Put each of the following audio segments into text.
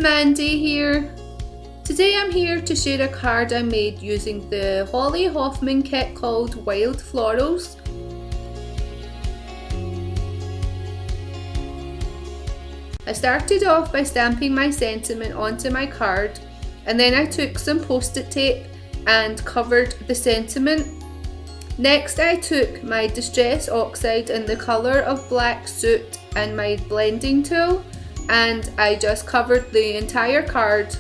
Mandy here. Today I'm here to share a card I made using the Holly Hoffman kit called Wild Florals. I started off by stamping my sentiment onto my card, and then I took some post-it tape and covered the sentiment. Next I took my Distress Oxide in the colour of Black Soot and my blending tool, and I just covered the entire card.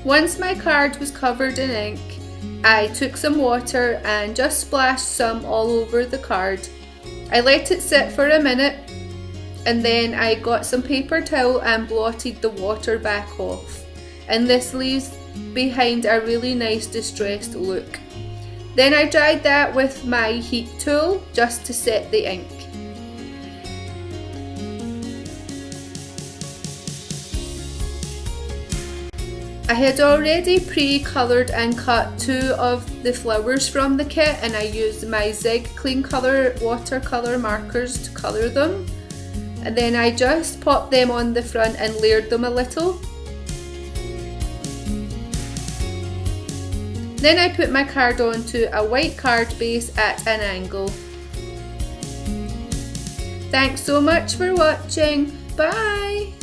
Once my card was covered in ink, I took some water and just splashed some all over the card. I let it sit for a minute, and then I got some paper towel and blotted the water back off, and this leaves behind a really nice distressed look. Then I dried that with my heat tool just to set the ink. I had already pre-coloured and cut two of the flowers from the kit, and I used my Zig Clean Colour watercolour markers to colour them. And then I just popped them on the front and layered them a little. Then I put my card onto a white card base at an angle. Thanks so much for watching. Bye!